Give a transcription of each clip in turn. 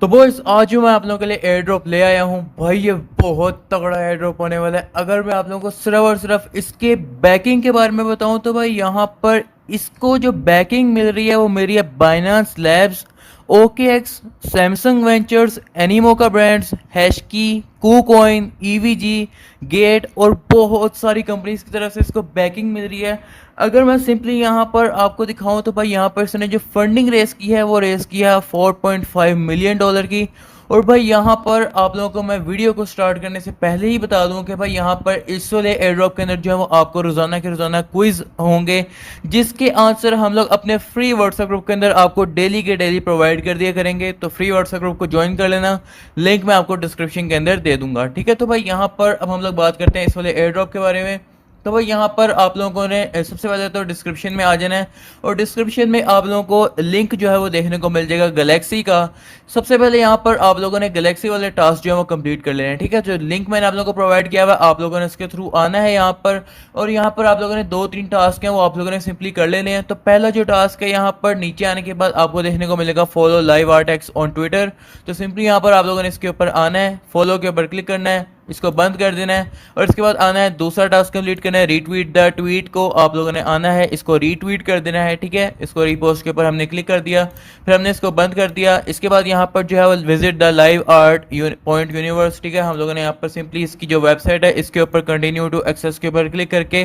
तो बॉयस आज जो मैं आप लोगों के लिए एयर ड्रॉप ले आया हूँ भाई, ये बहुत तगड़ा एयर ड्रॉप होने वाला है। अगर मैं आप लोगों को सिर्फ और सिर्फ इसके बैकिंग के बारे में बताऊँ तो भाई यहाँ पर इसको जो बैकिंग मिल रही है वो मिल रही है Binance Labs, OKX, Samsung Ventures, Animoca Brands, HashKey, KuCoin, EVG, Gate और बहुत सारी कंपनीज की तरफ से इसको बैकिंग मिल रही है। अगर मैं सिंपली यहाँ पर आपको दिखाऊं तो भाई यहाँ पर इसने जो फंडिंग रेस की है वो रेस किया है 4.5 मिलियन डॉलर की। और भाई यहाँ पर आप लोगों को मैं वीडियो को स्टार्ट करने से पहले ही बता दूं कि भाई यहाँ पर इस वाले एयर ड्रॉप के अंदर जो है वो आपको रोजाना के रोजाना क्विज होंगे, जिसके आंसर हम लोग अपने फ्री व्हाट्सएप ग्रुप के अंदर आपको डेली के डेली प्रोवाइड कर दिया करेंगे। तो फ्री व्हाट्सएप ग्रुप को ज्वाइन कर लेना, लिंक मैं आपको डिस्क्रिप्शन के अंदर दे दूंगा। ठीक है, तो भाई यहाँ पर अब हम लोग बात करते हैं इस वाले एयर ड्रॉप के बारे में। तो भाई यहाँ पर आप लोगों ने सबसे पहले तो डिस्क्रिप्शन में आ जाना है और डिस्क्रिप्शन में आप लोगों को लिंक जो है वो देखने को मिल जाएगा गैलेक्सी का। सबसे पहले यहाँ पर आप लोगों ने गैलेक्सी वाले टास्क जो है वो कंप्लीट कर लेने हैं। ठीक है, जो लिंक मैंने आप लोगों को प्रोवाइड किया हुआ आप लोगों ने इसके थ्रू आना है यहाँ पर। और यहाँ पर आप लोगों ने 2-3 टास्क हैं वो आप लोगों ने सिंपली कर लेने हैं। तो पहला जो टास्क है यहाँ पर नीचे आने के बाद आपको देखने को मिलेगा फॉलो लाइव आर्टेक्स ऑन ट्विटर। तो सिंपली यहाँ पर आप लोगों ने इसके ऊपर आना है, फॉलो के ऊपर क्लिक करना है, इसको बंद कर देना है और इसके बाद आना है दूसरा टास्क कंप्लीट करना है, रीट्वीट द ट्वीट को आप लोगों ने आना है, इसको रीट्वीट कर देना है। ठीक है, इसको रीपोस्ट के ऊपर हमने क्लिक कर दिया, फिर हमने इसको बंद कर दिया। इसके बाद यहाँ पर जो है वो visit the live art point universe. ठीक है, हम लोगों ने यहाँ पर सिंपली इसकी जो वेबसाइट है इसके ऊपर कंटिन्यू टू एक्सेस के ऊपर क्लिक करके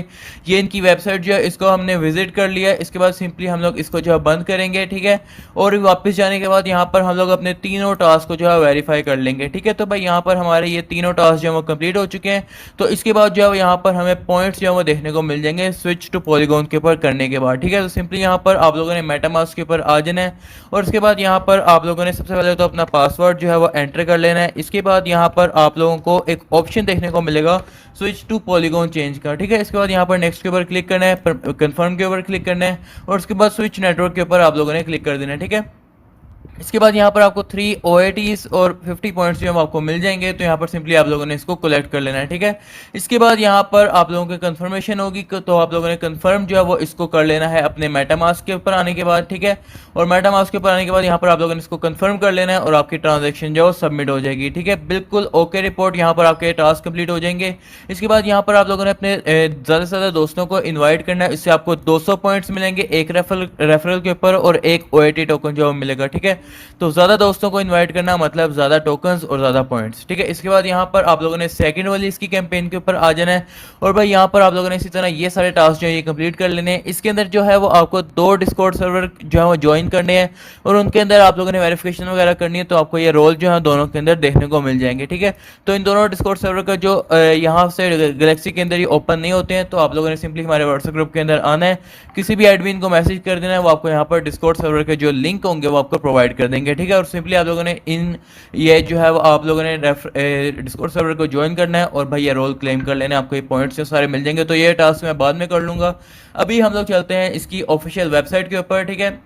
ये इनकी वेबसाइट जो है इसको हमने विजिट कर लिया। इसके बाद सिंपली हम लोग इसको जो है बंद करेंगे। ठीक है, और वापस जाने के बाद यहाँ पर हम लोग अपने तीनों टास्क को जो है वेरीफाई कर लेंगे। ठीक है, तो भाई यहाँ पर हमारे ये तीनों टास्क जो है वो कंप्लीट हो चुके हैं। तो इसके बाद जो है यहाँ पर हमें पॉइंट्स जो है वो देखने को मिल जाएंगे स्विच टू पॉलीगॉन के ऊपर करने के बाद। ठीक है, तो सिंपली यहाँ पर आप लोगों ने मेटामास्क के ऊपर आ जाना है और इसके बाद यहाँ पर आप लोगों ने सबसे पहले तो अपना पासवर्ड जो है वो एंटर कर लेना है। इसके बाद यहाँ पर आप लोगों को एक ऑप्शन देखने को मिलेगा स्विच टू पॉलीगॉन चेंज का। ठीक है, इसके बाद यहाँ पर नेक्स्ट के ऊपर क्लिक करना है, कंफर्म के ऊपर क्लिक करना है और उसके बाद स्विच नेटवर्क के ऊपर आप लोगों ने क्लिक कर देना है। ठीक है, इसके बाद यहाँ पर आपको 3 OATs और 50 पॉइंट्स जो आपको मिल जाएंगे। तो यहाँ पर सिंपली आप लोगों ने इसको कलेक्ट कर लेना है। ठीक है, इसके बाद यहाँ पर आप लोगों की कंफर्मेशन होगी तो आप लोगों ने कंफर्म जो है वो इसको कर लेना है अपने मेटामास्क के ऊपर आने के बाद। ठीक है, और मेटामास्क के ऊपर आने के बाद यहाँ पर आप लोगों ने इसको कंफर्म कर लेना है और आपकी ट्रांजेक्शन जो है सबमिट हो जाएगी। ठीक है, बिल्कुल ओके रिपोर्ट, यहाँ पर आपके टास्क कंप्लीट हो जाएंगे। इसके बाद यहाँ पर आप लोगों ने अपने ज़्यादा से ज़्यादा दोस्तों को इन्वाइट करना है, इससे आपको 200 पॉइंट्स मिलेंगे एक रेफरल के ऊपर और एक OAT टोकन जो मिलेगा। ठीक है, तो ज़्यादा दोस्तों को इनवाइट करना मतलब ज़्यादा टोकन्स और ज़्यादा पॉइंट्स। ठीक है, इसके बाद यहाँ पर आप लोगों ने सेकंड वाली इसकी कैंपेन के ऊपर आ जाना है और भाई यहाँ पर आप लोगों ने इसी तरह ये सारे टास्क जो है ये कंप्लीट कर लेने हैं। इसके अंदर जो है वो आपको 2 डिस्कॉर्ड सर्वर जो है वो ज्वाइन करने हैं और उनके अंदर आप लोगों ने वेरिफिकेशन वगैरह करनी है। तो आपको ये रोल जो है दोनों के अंदर देखने को मिल जाएंगे। ठीक है, तो इन दोनों डिस्कॉर्ड सर्वर का जो यहाँ से गैलेक्सी के अंदर ये ओपन नहीं होते हैं, तो आप लोगों ने सिंपली हमारे व्हाट्सएप ग्रुप के अंदर आना है, किसी भी एडमिन को मैसेज कर देना है, वो आपको यहाँ पर डिस्कॉर्ड सर्वर के जो लिंक होंगे वो आपको प्रोवाइड कर देंगे। ठीक है, और सिंपली आप लोगों ने ये जो है आप लोगों ने डिस्कॉर्ड सर्वर को ज्वाइन करना है और भाई ये रोल क्लेम कर लेना है, आपको ये पॉइंट्स जो सारे मिल जाएंगे। तो ये टास्क मैं बाद में कर लूँगा, अभी हम लोग चलते हैं इसकी ऑफिशियल वेबसाइट के ऊपर। ठीक है,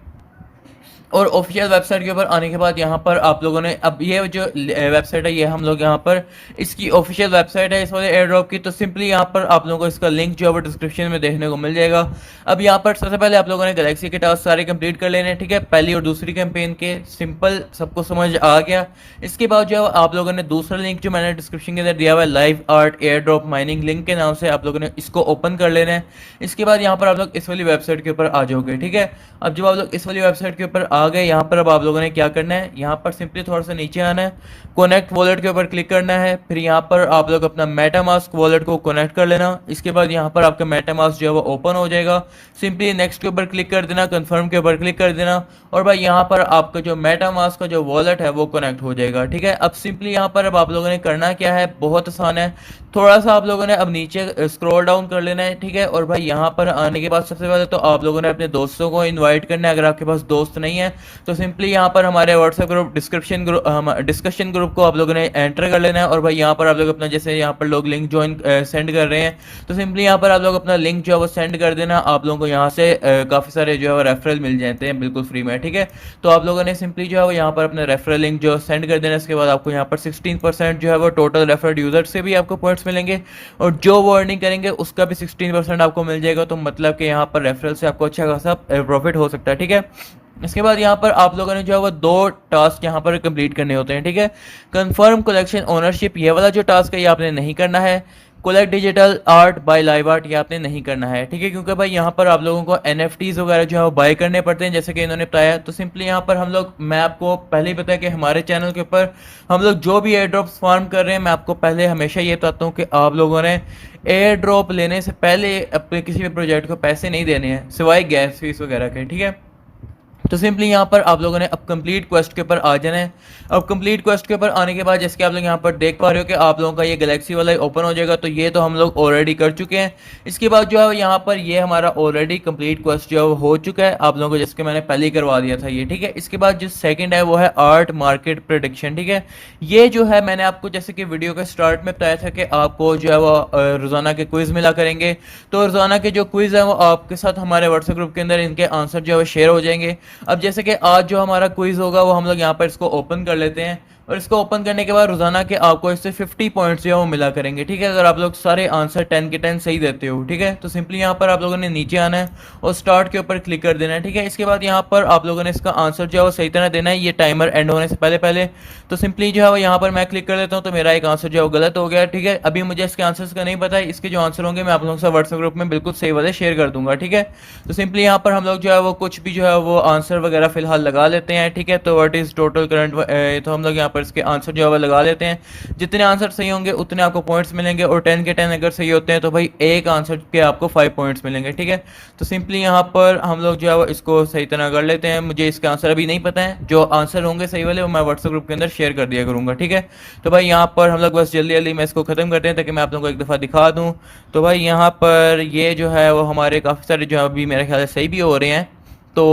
और ऑफिशियल वेबसाइट के ऊपर आने के बाद यहाँ पर आप लोगों ने अब ये जो वेबसाइट है ये हम लोग यहाँ पर इसकी ऑफिशियल वेबसाइट है इस वाले एयर ड्रॉप की। तो सिंपली यहाँ पर आप लोगों को इसका लिंक जो है वो डिस्क्रिप्शन में देखने को मिल जाएगा। अब यहाँ पर सबसे पहले आप लोगों ने गैलेक्सी के टास्क सारे कंप्लीट कर लेने हैं। ठीक है, पहली और दूसरी कैंपेन के सिंपल सबको समझ आ गया। इसके बाद जो है आप लोगों ने दूसरा लिंक जो मैंने डिस्क्रिप्शन के अंदर दिया हुआ है live art air drop mining link के नाम से, आप लोगों ने इसको ओपन कर लेना है। इसके बाद यहाँ पर आप लोग इस वाली वेबसाइट के ऊपर आ जाओगे। ठीक है, अब जब आप लोग इस वाली वेबसाइट के ऊपर आ गए, यहाँ पर अब आप लोगों ने क्या करना है, यहाँ पर सिंपली थोड़ा सा नीचे आना है, कनेक्ट वॉलेट के ऊपर क्लिक करना है, फिर यहाँ पर आप लोग अपना मेटामास्क वॉलेट को कनेक्ट कर लेना। इसके बाद यहाँ पर आपका मेटामास्क जो है वो ओपन हो जाएगा, सिंपली नेक्स्ट के ऊपर क्लिक कर देना, कंफर्म के ऊपर क्लिक कर देना और भाई यहाँ पर आपका जो मेटामास्क का जो वॉलेट है वो कनेक्ट हो जाएगा। ठीक है, अब सिंपली यहाँ पर अब आप लोगों ने करना क्या है, बहुत आसान है, थोड़ा सा आप लोगों ने अब नीचे स्क्रॉल डाउन कर लेना है। ठीक है, और भाई यहाँ पर आने के बाद सबसे पहले तो आप लोगों ने अपने दोस्तों को इनवाइट करना है, अगर आपके पास दोस्त नहीं है तो सिंपली यहाँ पर हमारे व्हाट्सएप ग्रुप डिस्कशन ग्रुप को आप लोगों ने एंटर कर लेना है और भाई यहाँ पर आप लोग अपना जैसे यहाँ पर लोग लिंक ज्वाइन सेंड कर रहे हैं तो सिंपली यहाँ पर आप लोग अपना लिंक जो है वो सेंड कर देना। आप लोगों को यहाँ से काफ़ी सारे जो है वो रेफरल मिल जाते हैं बिल्कुल फ्री में। ठीक है, तो आप लोगों ने सिंपली जो है वो यहाँ पर अपना रेफरल लिंक जो सेंड कर देना। इसके बाद आपको यहाँ पर 16% जो है वो टोटल रेफर्ड यूजर से भी आपको पॉइंट्स मिलेंगे और जो वो अर्निंग करेंगे उसका भी 16% आपको मिल जाएगा। तो मतलब कि यहाँ पर रेफरल से आपको अच्छा खासा प्रॉफिट हो सकता है। ठीक है, इसके बाद यहाँ पर आप लोगों ने जो है वो 2 टास्क यहाँ पर कंप्लीट करने होते हैं, ठीक है। कंफर्म कलेक्शन ओनरशिप, ये वाला जो टास्क है ये आपने नहीं करना है। Collect digital art bye live art, ये आपने नहीं करना है, ठीक है, क्योंकि भाई यहाँ पर आप लोगों को एनएफटीज वगैरह जो है वो बाय करने पड़ते हैं, जैसे कि इन्होंने बताया। तो सिंपली यहाँ पर हम लोग, मैं आपको पहले ही बताया कि हमारे चैनल के ऊपर हम लोग जो भी एयर ड्रॉप्स फार्म कर रहे हैं, मैं आपको पहले हमेशा ये बताता हूँ कि आप लोगों ने एयर ड्रॉप लेने से पहले अपने किसी भी प्रोजेक्ट को पैसे नहीं देने हैं, सिवाय गैस फीस वगैरह के, ठीक है। तो सिंपली यहाँ पर आप लोगों ने अब कंप्लीट क्वेस्ट के ऊपर आ जाना है। अब कंप्लीट क्वेस्ट के ऊपर आने के बाद जैसे कि आप लोग यहाँ पर देख पा रहे हो कि आप लोगों का ये गैलेक्सी वाला ओपन हो जाएगा। तो ये तो हम लोग ऑलरेडी कर चुके हैं। इसके बाद जो है यहाँ पर ये हमारा ऑलरेडी कंप्लीट क्वेस्ट जो है वो हो चुका है आप लोगों को, जिसके मैंने पहले ही करवा दिया था ये, ठीक है। इसके बाद जो सेकंड है वो है आर्ट मार्केट प्रेडिक्शन, ठीक है। ये जो है मैंने आपको जैसे कि वीडियो के स्टार्ट में बताया था कि आपको जो है वो रोज़ाना के क्विज़ मिला करेंगे। तो रोज़ाना के जो क्विज़ है वो आपके साथ हमारे व्हाट्सएप ग्रुप के अंदर इनके आंसर जो है वो शेयर हो जाएंगे। अब जैसे कि आज जो हमारा क्विज होगा वो हम लोग यहाँ पर इसको ओपन कर लेते हैं, और इसको ओपन करने के बाद रोजाना के आपको इससे 50 पॉइंट्स जो है वो मिला करेंगे, ठीक है, अगर आप लोग सारे आंसर 10 के 10 सही देते हो, ठीक है। तो सिंपली यहाँ पर आप लोगों ने नीचे आना है और स्टार्ट के ऊपर क्लिक कर देना है, ठीक है। इसके बाद यहाँ पर आप लोगों ने इसका आंसर जो है वो सही तरह देना है, ये टाइमर एंड होने से पहले पहले। तो सिंपली जो है वो यहाँ पर मैं क्लिक कर लेता हूँ, तो मेरा एक आंसर जो है वो गलत हो गया, ठीक है। अभी मुझे इसके आंसर्स का नहीं पता है, इसके जो आंसर होंगे मैं आप लोगों से व्हाट्सएप ग्रुप में बिल्कुल सही वाले शेयर कर दूंगा, ठीक है। तो सिंपली यहाँ पर हम लोग जो है वो कुछ भी जो है वो आंसर वगैरह फिलहाल लगा लेते हैं, ठीक है। तो व्हाट इज टोटल करंट, तो हम लोग यहाँ पर इसके आंसर जो है वो लगा लेते हैं। जितने आंसर सही होंगे उतने आपको पॉइंट्स मिलेंगे, और 10 के 10 अगर सही होते हैं तो भाई एक आंसर के आपको 5 पॉइंट्स मिलेंगे, ठीक है। तो सिंपली यहाँ पर हम लोग जो है वो इसको सही तरह कर लेते हैं। मुझे इसका आंसर अभी नहीं पता है, जो आंसर होंगे सही वाले वो मैं व्हाट्सएप ग्रुप के अंदर शेयर कर दिया करूँगा, ठीक है। तो भाई यहाँ पर हम लोग बस जल्दी जल्दी मैं इसको ख़त्म करते हैं ताकि मैं आप लोगों को एक दफ़ा दिखा दूँ। तो भाई यहाँ पर ये जो है वो हमारे काफ़ी सारे जो अभी मेरे ख्याल से सही भी हो रहे हैं। तो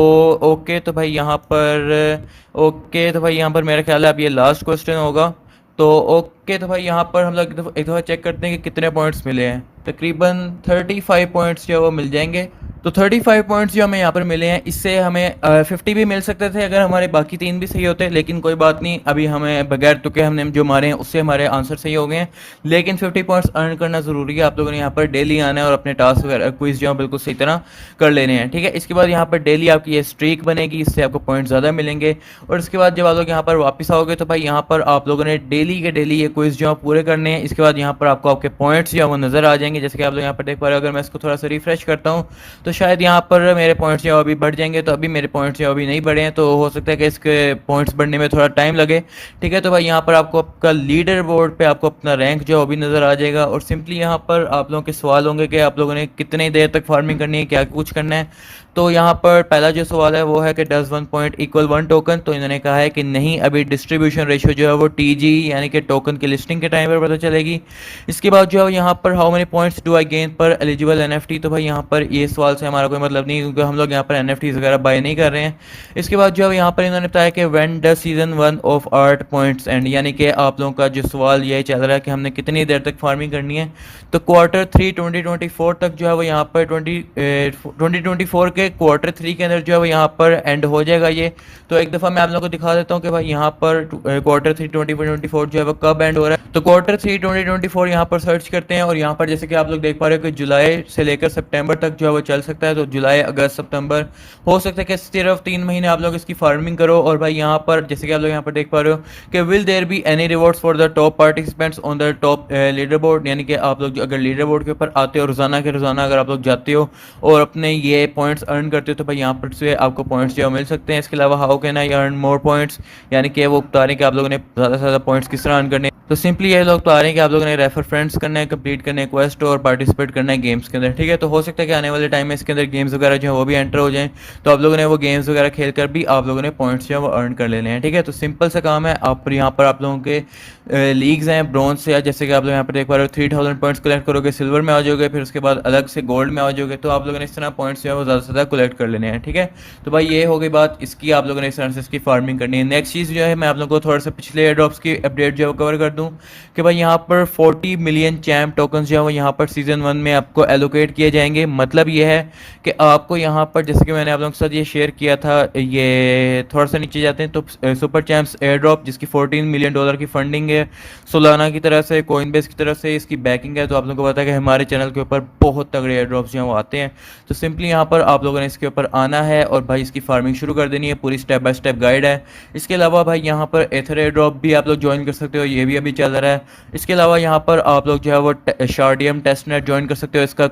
ओके, तो भाई यहाँ पर ओके, तो भाई यहाँ पर मेरा ख्याल है अब ये लास्ट क्वेश्चन होगा। तो ओके, तो भाई यहाँ पर हम लोग एक दफ़ा चेक करते हैं कि कितने पॉइंट्स मिले हैं। तकरीबन 35 पॉइंट्स जो वो मिल जाएंगे। तो 35 पॉइंट्स जो हमें यहाँ पर मिले हैं, इससे हमें 50 भी मिल सकते थे अगर हमारे बाकी 3 भी सही होते, लेकिन कोई बात नहीं, अभी हमें बगैर तुके हमने जो मारे हैं उससे हमारे आंसर सही हो गए हैं। लेकिन 50 पॉइंट्स अर्न करना ज़रूरी है, आप लोगों ने यहाँ पर डेली आना है और अपने टास्क वगैरह क्विज जो है बिल्कुल सही तरह कर लेने हैं, ठीक है। इसके बाद यहाँ पर डेली आपकी ये स्ट्रीक बनेगी, इससे आपको पॉइंट ज़्यादा मिलेंगे। और इसके बाद जब आप लोग यहाँ पर वापस आओगे तो भाई यहाँ पर आप लोगों ने डेली के डेली ये क्विज जो है पूरे करने हैं। इसके बाद यहाँ पर आपको आपके पॉइंट्स जो है वो नज़र आ जाएंगे, जैसे कि आप लोग यहाँ पर देख पा रहे हो। अगर मैं इसको थोड़ा सा रिफ्रेश करता हूँ तो शायद यहाँ पर मेरे पॉइंट्स जो अभी बढ़ जाएंगे, तो अभी मेरे पॉइंट्स जो अभी नहीं बढ़े हैं, तो हो सकता है कि इसके पॉइंट्स बढ़ने में थोड़ा टाइम लगे, ठीक है। तो भाई यहाँ पर आपको आपका लीडर बोर्ड पे आपको अपना रैंक जो अभी नज़र आ जाएगा। और सिंपली यहाँ पर आप लोगों के सवाल होंगे कि आप लोगों ने कितनी देर तक फार्मिंग करनी है, क्या कुछ करना है। तो यहाँ पर पहला जो सवाल है वो है कि डज 1 पॉइंट इक्वल 1 टोकन। तो इन्होंने कहा है कि नहीं, अभी डिस्ट्रीब्यूशन रेशियो जो है वो TG यानी कि टोकन की लिस्टिंग के टाइम पर पता चलेगी। इसके बाद जो है यहाँ पर how many points do I gain पर एलिजिबल NFT। तो भाई यहाँ पर ये सवाल से हमारा कोई मतलब नहीं, क्योंकि हम लोग यहाँ पर NFTs वगैरह बाय नहीं कर रहे हैं। इसके बाद जो है यहाँ पर इन्होंने बताया कि when does season 1 of art points and, यानी कि आप लोगों का जो सवाल ये चल रहा है कि हमने कितनी देर तक फार्मिंग करनी है। तो Q3 2024 तक जो है वो यहाँ पर 2024 के Q3 के अंदर जो है वो यहाँ पर एंड हो जाएगा ये। तो एक दफ़ा मैं आप लोगों को दिखा देता हूँ कि भाई यहाँ पर Q3 2024 जो है वो कब एंड हो रहा है। तो Q3 2024 यहाँ पर सर्च करते हैं, और यहाँ पर जैसे कि आप लोग देख पा रहे हो कि जुलाई से लेकर सितंबर तक जो है वो चल सकता है। तो जुलाई, अगस्त, सितंबर, हो सकता है कि सिर्फ 3 महीने आप लोग इसकी फार्मिंग करो। और भाई यहाँ पर जैसे कि आप लोग यहाँ पर देख पा रहे हो कि will there be any rewards for the top participants on the top leader board, यानी कि आप लोग अगर लीडर बोर्ड के ऊपर आते हो रोज़ाना के रोज़ाना अगर आप लोग जाते हो और अपने ये पॉइंट्स अर्न करते हो, तो भाई यहाँ पर से आपको पॉइंट्स जो मिल सकते हैं। इसके अलावा how can I earn more points, यानी कि वो बता रहे हैं कि आप लोगों ने ज़्यादा से ज़्यादा पॉइंट्स किस तरह अर्न करने। तो सिंपली ये लोग बता रहे हैं कि आप लोगों ने रेफर फ्रेंड्स करना है, कंप्लीट करना है क्वेस्ट और पार्टिसिपेट करना है गेम्स के अंदर, ठीक है। तो हो सकता है कि आने वाले टाइम में इसके अंदर गेम्स वगैरह जो है वो भी एंटर हो जाएं, तो आप लोगों ने वो गेम्स वगैरह खेल कर भी आप लोगों ने पॉइंट्स जो है वो अर्न कर लेने हैं, ठीक है। तो सिंपल सा काम है। आप यहाँ पर आप लोगों के लीग्स हैं ब्रॉन्ज से, या जैसे कि आप लोग यहाँ पर देख पा रहे हो 3000 पॉइंट्स कलेक्ट करोगे, सिल्वर में आ जाओगे, फिर उसके बाद अलग से गोल्ड में आ जाओगे। तो आप लोगों ने इस तरह पॉइंट्स जो है वो ज़्यादा से ज़्यादा कलेक्ट कर लेने हैं, ठीक है। तो भाई ये हो गई बात इसकी, आप लोगों ने इस तरह से इसकी फार्मिंग करनी है। नेक्स्ट चीज़ जो है मैं आप लोगों को थोड़ा सा पिछले एयर ड्रॉप्स की अपडेट जो है वो कवर कर दूं कि भाई यहाँ पर 40 मिलियन चैम्प टोकन्स जो है वो यहाँ पर सीज़न 1 में आपको एलोकेट किए जाएंगे। मतलब ये है कि आपको यहाँ पर, जैसे कि मैंने आप लोगों के साथ ये शेयर किया था, ये थोड़ा सा नीचे जाते हैं तो सुपर चैम्प्स एयर ड्रॉप जिसकी 14 मिलियन डॉलर की फंडिंग है, सोलाना की तरफ से, कोइनबेस की तरफ से इसकी बैकिंग है। तो आप लोगों को पता है कि हमारे चैनल के ऊपर बहुत तगड़े एयर ड्रॉप्स जो हैं वो आते हैं। तो सिंपली यहाँ पर आप लोगों ने इसके ऊपर आना है और भाई इसकी फार्मिंग शुरू कर देनी है, पूरी स्टेप बाय स्टेप गाइड है। इसके अलावा भाई यहाँ पर एथर एयर ड्रॉप भी आप लोग ज्वाइन कर सकते हो, ये भी अभी चल रहा है। इसके अलावा यहाँ पर आप लोग जो है वो शार्डियम टेस्ट नेट ज्वाइन कर सकते हो, इसका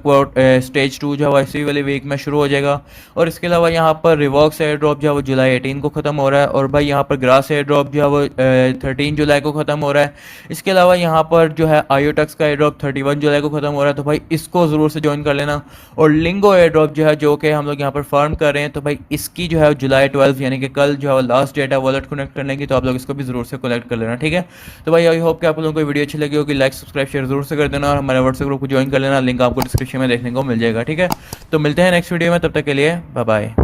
स्टेज 2 जो है इसी वाले वीक में शुरू हो जाएगा। और इसके अलावा यहाँ पर रिवॉक्स एयर ड्रॉप जो है वो जुलाई 18 को ख़त्म हो रहा है। और भाई यहाँ पर ग्रास एयर ड्रॉप जो है वो 13 जुलाई को ख़त्म हो रहा है। इसके अलावा यहाँ पर जो है आयोटक्स का एयर ड्रॉप 31 जुलाई को ख़त्म हो रहा है। तो भाई इसको ज़रूर से ज्वाइन कर लेना। और लिंगो एयर ड्रॉप जो है, जो कि हम लोग यहाँ पर फार्म कर रहे हैं, तो भाई इसकी जो है जुलाई 12 यानी कि कल जो है लास्ट डेट है वॉलेट कनेक्ट करने की। तो आप लोग इसको भी ज़रूर से कलेक्ट कर लेना, ठीक है। तो भाई आई होप कि आप लोगों को वीडियो अच्छी लगी होगी। लाइक सब्सक्राइब शेयर जरूर से कर देना और हमारे व्हाट्सएप ग्रुप को ज्वाइन कर लेना, लिंक आपको डिस्क्रिप्शन में देखने को मिल जाएगा, ठीक है। तो मिलते हैं नेक्स्ट वीडियो में, तब तक के लिए बाय बाय।